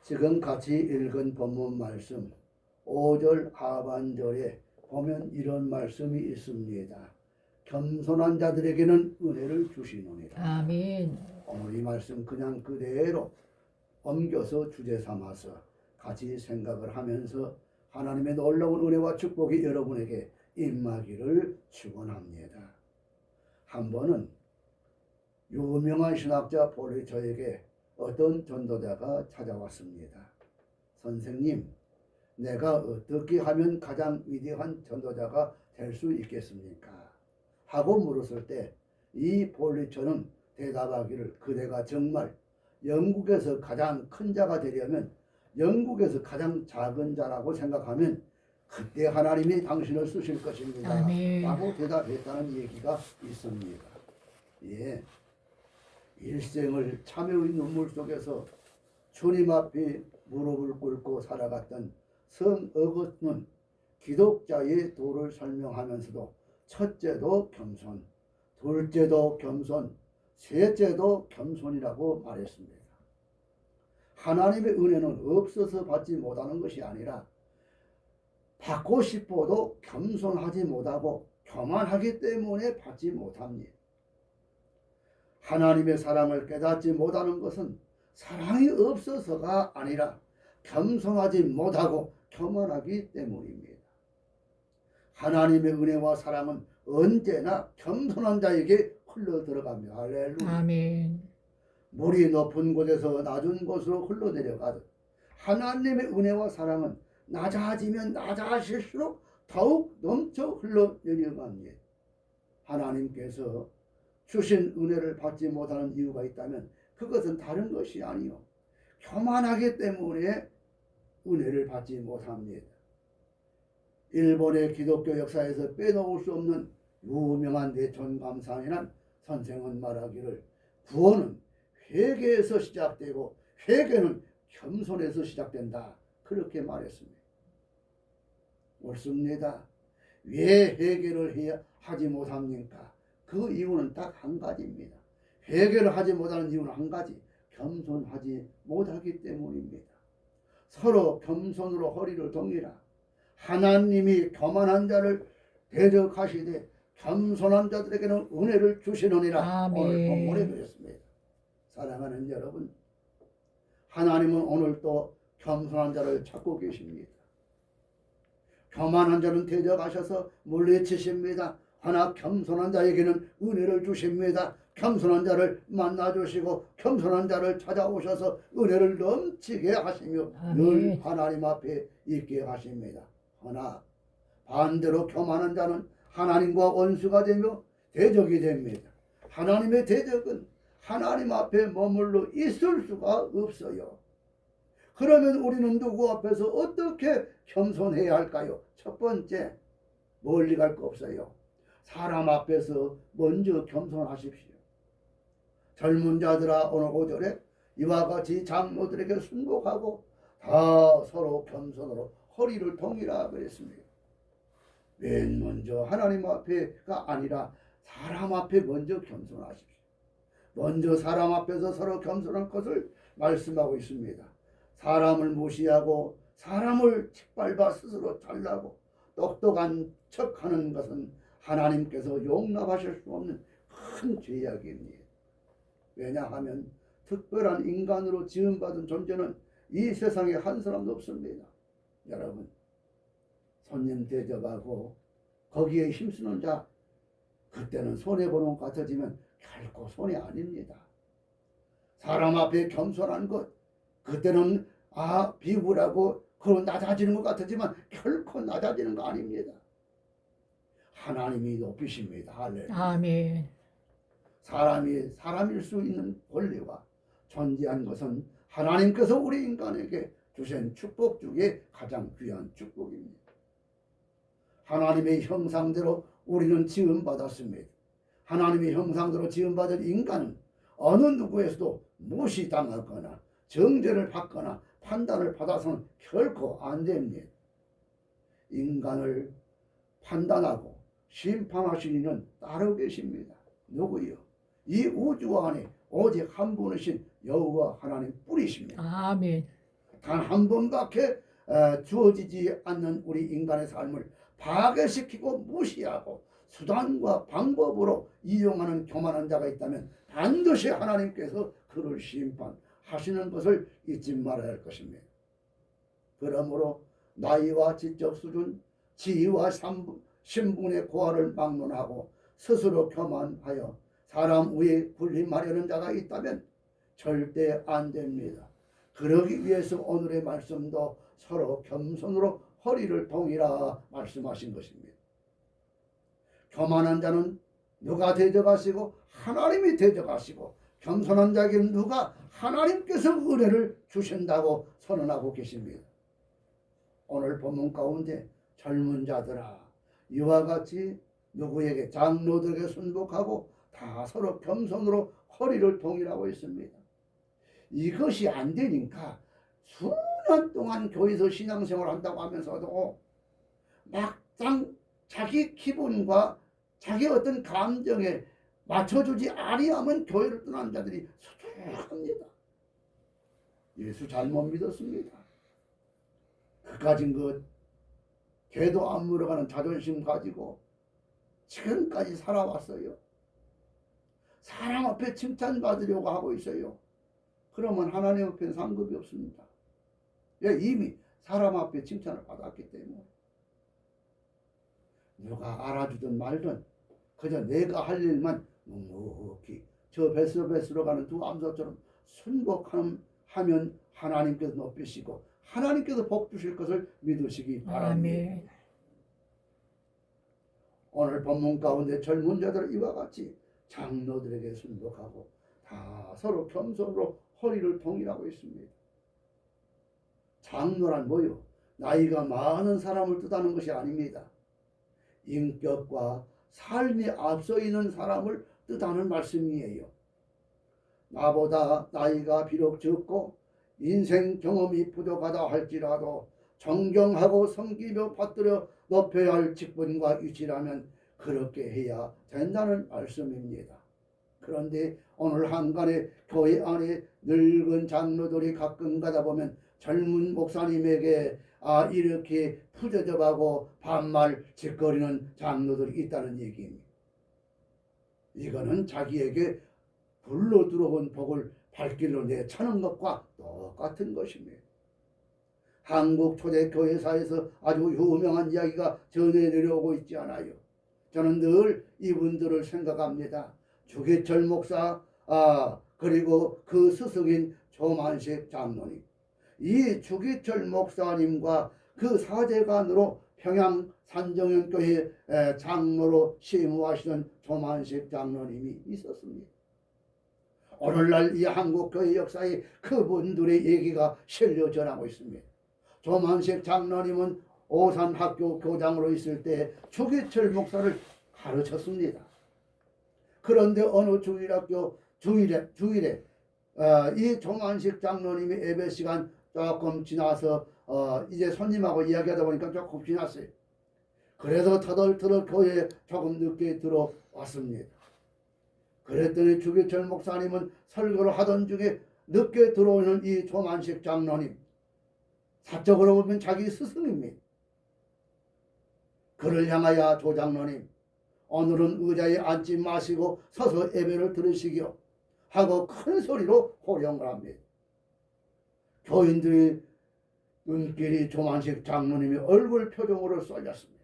지금 같이 읽은 본문 말씀 5절 하반절에 보면 이런 말씀이 있습니다. 겸손한 자들에게는 은혜를 주시노니라. 아멘. 오늘 이 말씀 그냥 그대로 옮겨서 주제 삼아서 같이 생각을 하면서 하나님의 놀라운 은혜와 축복이 여러분에게 임하기를 축원합니다. 한 번은 유명한 신학자 폴리처에게 어떤 전도자가 찾아왔습니다. 선생님, 내가 어떻게 하면 가장 위대한 전도자가 될 수 있겠습니까? 하고 물었을 때 이 폴리처는 대답하기를, 그대가 정말 영국에서 가장 큰 자가 되려면 영국에서 가장 작은 자라고 생각하면 그때 하나님이 당신을 쓰실 것입니다. 아멘. 라고 대답했다는 얘기가 있습니다. 예, 일생을 참회의 눈물 속에서 주님 앞에 무릎을 꿇고 살아갔던 성 어거스틴은 기독자의 도를 설명하면서도 첫째도 겸손, 둘째도 겸손, 셋째도 겸손이라고 말했습니다. 하나님의 은혜는 없어서 받지 못하는 것이 아니라 받고 싶어도 겸손하지 못하고 교만하기 때문에 받지 못합니다. 하나님의 사랑을 깨닫지 못하는 것은 사랑이 없어서가 아니라 겸손하지 못하고 교만하기 때문입니다. 하나님의 은혜와 사랑은 언제나 겸손한 자에게 흘러 들어갑니다. 할렐루야. 아멘. 물이 높은 곳에서 낮은 곳으로 흘러내려가듯 하나님의 은혜와 사랑은 낮아지면 낮아질수록 더욱 넘쳐 흘러내려갑니다. 하나님께서 주신 은혜를 받지 못하는 이유가 있다면 그것은 다른 것이 아니요, 교만하기 때문에 은혜를 받지 못합니다. 일본의 기독교 역사에서 빼놓을 수 없는 유명한 내촌감상이란 선생은 말하기를, 구원은 회개에서 시작되고 회개는 겸손에서 시작된다, 그렇게 말했습니다. 옳습니다. 왜 회개를 하지 못합니까? 그 이유는 딱 한 가지입니다. 회개를 하지 못하는 이유는 한 가지, 겸손하지 못하기 때문입니다. 서로 겸손으로 허리를 동이라. 하나님이 교만한 자를 대적하시되 겸손한 자들에게는 은혜를 주시느니라. 아멘. 오늘 본문에 그랬습니다. 사랑하는 여러분, 하나님은 오늘 또 겸손한 자를 찾고 계십니다. 교만한 자는 대적하셔서 물리치십니다. 하나 겸손한 자에게는 은혜를 주십니다. 겸손한 자를 만나주시고 겸손한 자를 찾아오셔서 은혜를 넘치게 하시며 늘 하나님 앞에 있게 하십니다. 하나 반대로 교만한 자는 하나님과 원수가 되며 대적이 됩니다. 하나님의 대적은 하나님 앞에 머물러 있을 수가 없어요. 그러면 우리는 누구 앞에서 어떻게 겸손해야 할까요? 첫 번째, 멀리 갈 거 없어요. 사람 앞에서 먼저 겸손하십시오. 젊은 자들아, 오늘 5절에 이와 같이 장로들에게 순복하고 다 서로 겸손으로 허리를 동이라 그랬습니다. 맨 먼저 하나님 앞에가 아니라 사람 앞에 먼저 겸손하십시오. 먼저 사람 앞에서 서로 겸손한 것을 말씀하고 있습니다. 사람을 무시하고 사람을 짓밟아 스스로 잘나고 똑똑한 척하는 것은 하나님께서 용납하실 수 없는 큰 죄악입니다. 왜냐하면 특별한 인간으로 지음받은 존재는 이 세상에 한 사람도 없습니다. 여러분, 손님 대접하고 거기에 힘쓰는 자, 그때는 손해보는 것 같아지면 결코 손해 아닙니다. 사람 앞에 겸손한 것, 그때는 비굴하고 그런 낮아지는 것 같았지만 결코 낮아지는 거 아닙니다. 하나님이 높이십니다. 할렐루야. 아멘. 사람이 사람일 수 있는 권리와 존재한 것은 하나님께서 우리 인간에게 주신 축복 중에 가장 귀한 축복입니다. 하나님의 형상대로 우리는 지음받았습니다. 하나님의 형상대로 지음받은 인간은 어느 누구에서도 무시당하거나 정죄를 받거나 판단을 받아서는 결코 안 됩니다. 인간을 판단하고 심판하신 이는 따로 계십니다. 누구요? 이 우주 안에 오직 한 분이신 여호와 하나님 뿐이십니다. 아멘. 단 한 번밖에 주어지지 않는 우리 인간의 삶을 파괴시키고 무시하고 수단과 방법으로 이용하는 교만한 자가 있다면 반드시 하나님께서 그를 심판하시는 것을 잊지 말아야 할 것입니다. 그러므로 나이와 지적 수준, 지위와 신분의 고하를 막론하고 스스로 교만하여 사람 위에 군림하려는 자가 있다면 절대 안 됩니다. 그러기 위해서 오늘의 말씀도 서로 겸손으로 허리를 동이라 말씀하신 것입니다. 교만한 자는 누가 대적하시고 하나님이 대적하시고, 겸손한 자에게는 누가 하나님께서 은혜를 주신다고 선언하고 계십니다. 오늘 본문 가운데 젊은 자들아, 이와 같이 누구에게, 장로들에게 순복하고 다 서로 겸손으로 허리를 동이라고 있습니다. 이것이 안 되니까 수년 동안 교회에서 신앙생활을 한다고 하면서도 막상 자기 기분과 자기 어떤 감정에 맞춰주지 아니하면 교회를 떠나는 자들이 수두룩합니다. 예수 잘못 믿었습니다. 그까진 것 개도 안 물어가는 자존심 가지고 지금까지 살아왔어요. 사람 앞에 칭찬받으려고 하고 있어요. 그러면 하나님 앞에는 상급이 없습니다. 이미 사람 앞에 칭찬을 받았기 때문에. 누가 알아주든 말든 그저 내가 할 일만 묵묵히 저 뱃으로 가는 두 암소처럼 순복하면 하나님께서 높이시고 하나님께서 복 주실 것을 믿으시기 바랍니다. 아멘. 오늘 본문 가운데 젊은 자들 이와 같이 장로들에게 순복하고 다 서로 겸손으로 허리를 동이라고 있습니다. 장로란 뭐요? 나이가 많은 사람을 뜻하는 것이 아닙니다. 인격과 삶이 앞서 있는 사람을 뜻하는 말씀이에요. 나보다 나이가 비록 적고 인생 경험이 부족하다 할지라도 존경하고 섬기며 받들어 높여야 할 직분과 위치라면 그렇게 해야 된다는 말씀입니다. 그런데 오늘 한간에 교회 안에 늙은 장로들이 가끔 가다 보면 젊은 목사님에게 이렇게 푸저접하고 반말 짓거리는 장로들이 있다는 얘기입니다. 이거는 자기에게 불로 들어온 복을 발길로 내차는 것과 똑같은 것입니다. 한국 초대교회사에서 아주 유명한 이야기가 전해 내려오고 있지 않아요. 저는 늘 이분들을 생각합니다. 주계철 목사, 그리고 그 스승인 조만식 장로님. 이 주계철 목사님과 그 사제관으로 평양 산정현교회 장로로 심우하시는 조만식 장로님이 있었습니다. 오늘날 이 한국교회 역사에 그분들의 얘기가 실려 전하고 있습니다. 조만식 장로님은 오산학교 교장으로 있을 때 주계철 목사를 가르쳤습니다. 그런데 어느 주일학교 주일에 이 조만식 장로님이 예배 시간 조금 지나서 이제 손님하고 이야기하다 보니까 조금 지났어요. 그래서 터덜터덜 교회에 조금 늦게 들어왔습니다. 그랬더니 주계철 목사님은 설교를 하던 중에 늦게 들어오는 이 조만식 장로님, 사적으로 보면 자기 스승입니다. 그를 향하여 조 장로님, 오늘은 의자에 앉지 마시고 서서 예배를 들으시기요 하고 큰 소리로 호령을 합니다. 교인들의 눈길이 조만식 장로님의 얼굴 표정으로 쏠렸습니다.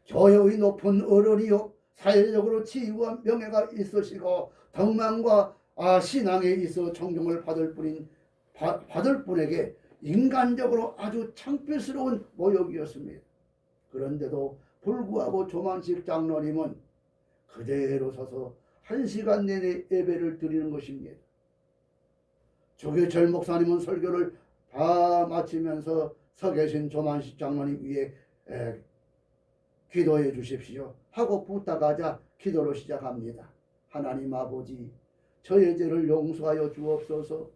교회의 높은 어른이요, 사회적으로 지위와 명예가 있으시고 덕망과 신앙에 있어 존경을 받을 분에게 인간적으로 아주 창피스러운 모욕이었습니다. 그런데도 불구하고 조만식 장로님은 그대로 서서 1시간 내내 예배를 드리는 것입니다. 주계철 목사님은 설교를 다 마치면서 서 계신 조만식 장로님 위에 기도해 주십시오 하고 부탁하자 기도로 시작합니다. 하나님 아버지, 저의 죄를 용서하여 주옵소서.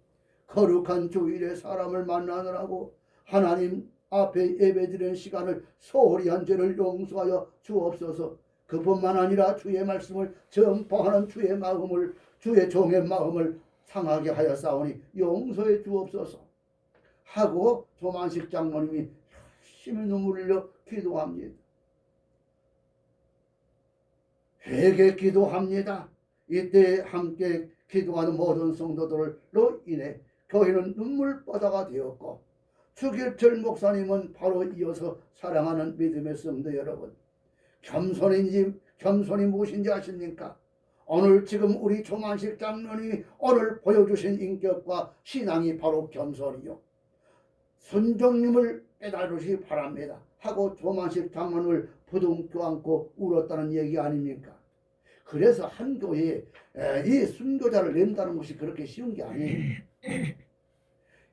거룩한 주일에 사람을 만나느라고 하나님 앞에 예배드리는 시간을 소홀히 한 죄를 용서하여 주옵소서. 그뿐만 아니라 주의 말씀을 전파하는 주의 종의 마음을 상하게 하였사오니 용서해 주옵소서 하고 조만식 장로님이 열심히 눈물을 흘려 기도합니다. 회개 기도합니다. 이때 함께 기도하는 모든 성도들로 인해 교회는 눈물바다가 되었고, 주길철 목사님은 바로 이어서 사랑하는 믿음의 성도 여러분, 겸손이 무엇인지 아십니까? 오늘 지금 우리 조만식 장로님이 오늘 보여주신 인격과 신앙이 바로 겸손이요, 순종님을 깨달으시기 바랍니다 하고 조만식 장로님을 부둥켜 안고 울었다는 얘기 아닙니까? 그래서 한 교회에 이 순교자를 낸다는 것이 그렇게 쉬운 게 아니에요.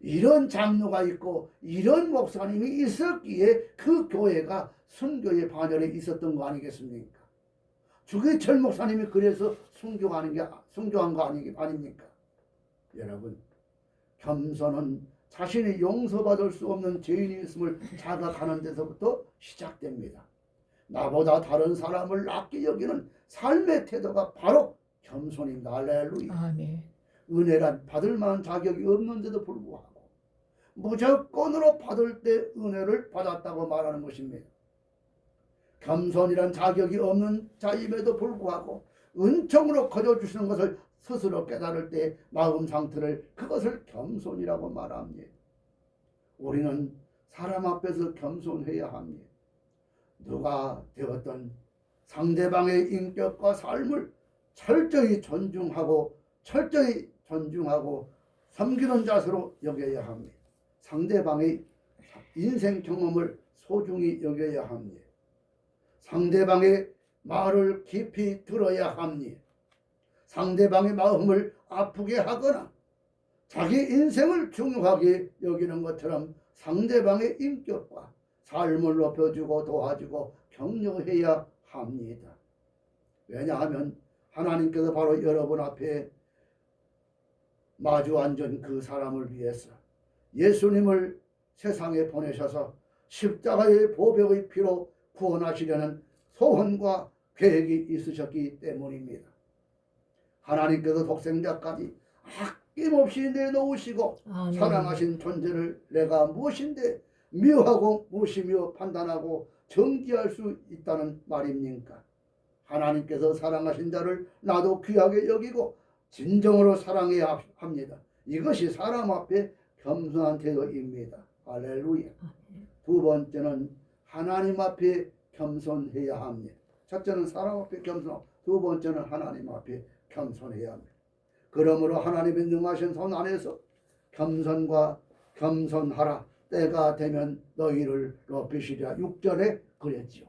이런 장로가 있고 이런 목사님이 있었기에 그 교회가 순교의 반열에 있었던 거 아니겠습니까? 주기철 목사님이 그래서 순교한 거 아닙니까? 여러분, 겸손은 자신이 용서받을 수 없는 죄인이 있음을 자각하는 데서부터 시작됩니다. 나보다 다른 사람을 낮게 여기는 삶의 태도가 바로 겸손입니다. 할렐루야. 아멘. 은혜란 받을 만한 자격이 없는데도 불구하고 무조건으로 받을 때 은혜를 받았다고 말하는 것입니다. 겸손이란 자격이 없는 자임에도 불구하고 은총으로 거저주시는 것을 스스로 깨달을 때 마음 상태를, 그것을 겸손이라고 말합니다. 우리는 사람 앞에서 겸손해야 합니다. 누가 되었던 상대방의 인격과 삶을 철저히 존중하고 섬기는 자세로 여겨야 합니다. 상대방의 인생 경험을 소중히 여겨야 합니다. 상대방의 말을 깊이 들어야 합니다. 상대방의 마음을 아프게 하거나 자기 인생을 중요하게 여기는 것처럼 상대방의 인격과 삶을 높여주고 도와주고 격려해야 합니다. 왜냐하면 하나님께서 바로 여러분 앞에 마주 앉은 그 사람을 위해서 예수님을 세상에 보내셔서 십자가의 보배의 피로 구원하시려는 소원과 계획이 있으셨기 때문입니다. 하나님께서 독생자까지 아낌없이 내놓으시고 아멘. 사랑하신 존재를 내가 무엇인데 미워하고 무시며 판단하고 정지할 수 있다는 말입니까? 하나님께서 사랑하신 자를 나도 귀하게 여기고 진정으로 사랑해야 합니다. 이것이 사람 앞에 겸손한 태도입니다. 할렐루야. 두 번째는 하나님 앞에 겸손해야 합니다. 첫째는 사람 앞에 겸손하고 두 번째는 하나님 앞에 겸손해야 합니다. 그러므로 하나님의 능하신 손 안에서 겸손과 겸손하라. 때가 되면 너희를 높이시리라. 6절에 그랬지요.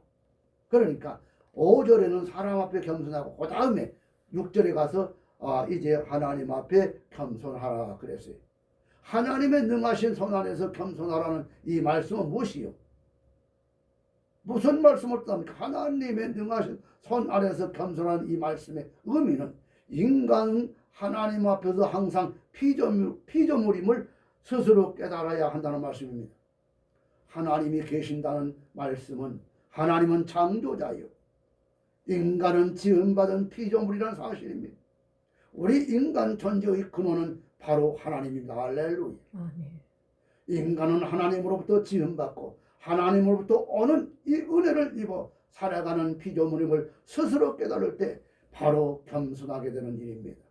그러니까 5절에는 사람 앞에 겸손하고 그 다음에 6절에 가서 이제 하나님 앞에 겸손하라 그랬어요. 하나님의 능하신 손 안에서 겸손하라는 이 말씀은 무엇이요? 무슨 말씀을 뜻합니까? 하나님의 능하신 손 안에서 겸손한 이 말씀의 의미는 인간은 하나님 앞에서 항상 피조물임을 스스로 깨달아야 한다는 말씀입니다. 하나님이 계신다는 말씀은 하나님은 창조자요, 인간은 지음받은 피조물이라는 사실입니다. 우리 인간 존재의 근원은 바로 하나님입니다. 할렐루야. 인간은 하나님으로부터 지음받고 하나님으로부터 오는 이 은혜를 입어 살아가는 피조물임을 스스로 깨달을 때 바로 겸손하게 되는 일입니다.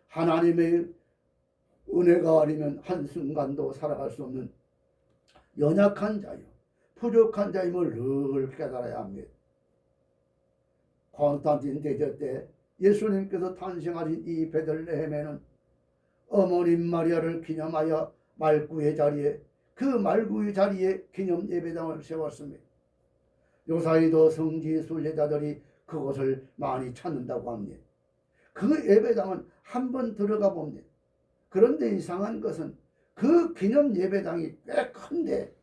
하나님의 은혜가 아니면 한순간도 살아갈 수 없는 연약한 자요, 부족한 자임을 늘 깨달아야 합니다. 콘스탄틴 대제 때 예수님께서 탄생하신 이 베들레헴에는 어머님 마리아를 기념하여 말구의 자리에 기념 예배당을 세웠습니다. 요사이도 성지 순례자들이 그곳을 많이 찾는다고 합니다. 그 예배당은 한번 들어가 봅니다. 그런데 이상한 것은 그 기념 예배당이 꽤 큰데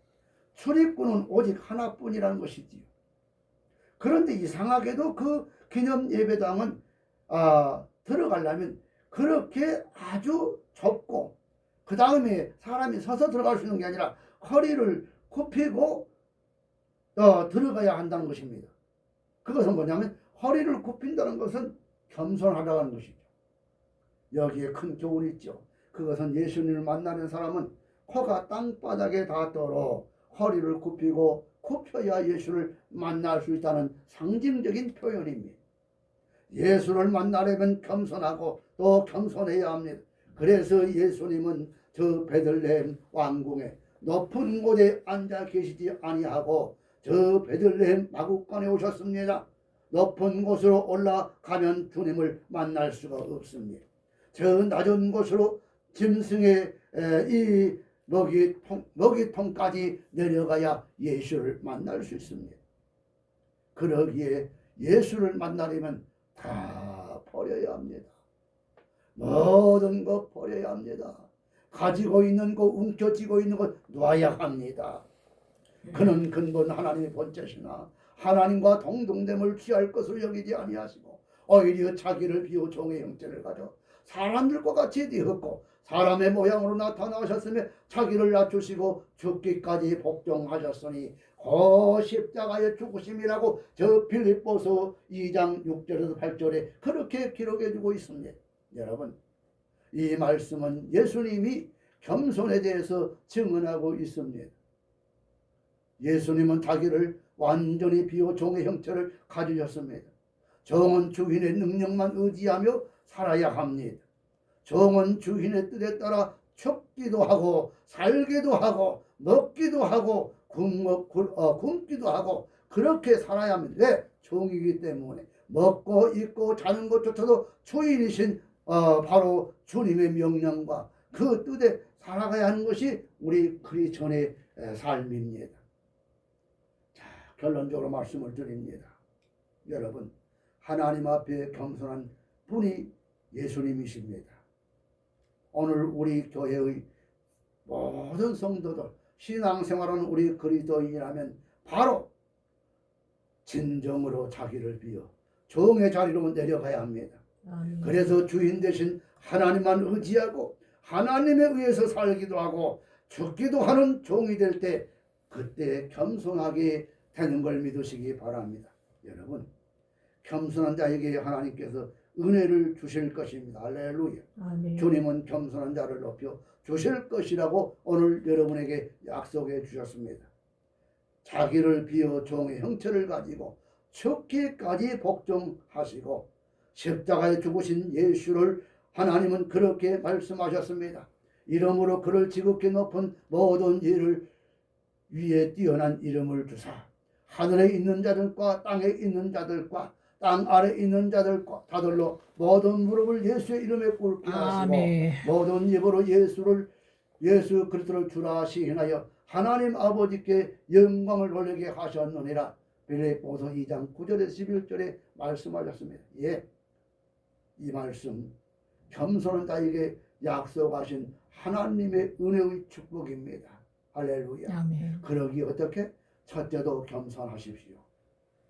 출입구는 오직 하나뿐이라는 것이지요. 그런데 이상하게도 그 기념 예배당은 들어가려면 그렇게 아주 좁고 그 다음에 사람이 서서 들어갈 수 있는 게 아니라 허리를 굽히고 들어가야 한다는 것입니다. 그것은 뭐냐면 허리를 굽힌다는 것은 겸손하다는 것이죠. 여기에 큰 교훈이 있죠. 그것은 예수님을 만나는 사람은 코가 땅바닥에 닿도록 허리를 굽히고 굽혀야 예수를 만날 수 있다는 상징적인 표현입니다. 예수를 만나려면 겸손하고 또 겸손해야 합니다. 그래서 예수님은 저 베들레헴 왕궁에 높은 곳에 앉아 계시지 아니하고 저 베들레헴 마구간에 오셨습니다. 높은 곳으로 올라가면 주님을 만날 수가 없습니다. 저 낮은 곳으로 짐승의 이 먹이통까지 내려가야 예수를 만날 수 있습니다. 그러기에 예수를 만나려면 다 버려야 합니다. 모든 것 버려야 합니다. 가지고 있는 것, 움켜쥐고 있는 것 놔야 합니다. 그는 근본 하나님의 본체시나 하나님과 동등됨을 취할 것을 여기지 아니하시고 오히려 자기를 비워 종의 형체를 가져 사람들과 같이 되었고 사람의 모양으로 나타나셨으며 자기를 낮추시고 죽기까지 복종하셨으니 그 십자가의 죽으심이라고 저 빌립보서 2장 6절에서 8절에 그렇게 기록해 주고 있습니다. 여러분, 이 말씀은 예수님이 겸손에 대해서 증언하고 있습니다. 예수님은 자기를 완전히 비워 종의 형체를 가지셨습니다. 종은 주인의 능력만 의지하며 살아야 합니다. 종은 주인의 뜻에 따라 죽기도 하고 살기도 하고 먹기도 하고 굶기도 하고 그렇게 살아야 합니다. 왜? 종이기 때문에 먹고 입고 자는 것조차도 주인이신 바로 주님의 명령과 그 뜻에 살아가야 하는 것이 우리 크리스천의 삶입니다. 자, 결론적으로 말씀을 드립니다. 여러분, 하나님 앞에 겸손한 분이 예수님이십니다. 오늘 우리 교회의 모든 성도들, 신앙생활하는 우리 그리스도인이라면 바로 진정으로 자기를 비워 종의 자리로 내려가야 합니다. 그래서 주인 되신 하나님만 의지하고 하나님에 의해서 살기도 하고 죽기도 하는 종이 될 때 그때 겸손하게 되는 걸 믿으시기 바랍니다. 여러분, 겸손한 자에게 하나님께서 은혜를 주실 것입니다. 할렐루야. 아멘. 주님은 겸손한 자를 높여 주실 것이라고 오늘 여러분에게 약속해 주셨습니다. 자기를 비워 종의 형체를 가지고 죽기까지 복종하시고 십자가에 죽으신 예수를 하나님은 그렇게 말씀하셨습니다. 이름으로 그를 지극히 높은 모든 일을 위에 뛰어난 이름을 주사 하늘에 있는 자들과 땅에 있는 자들과 땅 아래 있는 자들과 다들로 모든 무릎을 예수의 이름에 꿇게 하시고 모든 입으로 예수 그리스도를 주라 시인하여 하나님 아버지께 영광을 돌리게 하셨느니라. 빌립보서 2장 9절에서 11절에 말씀하셨습니다. 예, 이 말씀 겸손한 자에게 약속하신 하나님의 은혜의 축복입니다. 할렐루야. 아멘. 그러기 어떻게? 첫째도 겸손하십시오.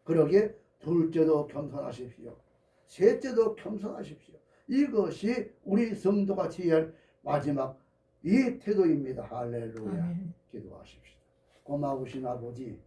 그러기에 둘째도 겸손하십시오. 셋째도 겸손하십시오. 이것이 우리 성도가 지어야 할 마지막 이 태도입니다. 할렐루야. 아멘. 기도하십시오. 고마우신 아버지,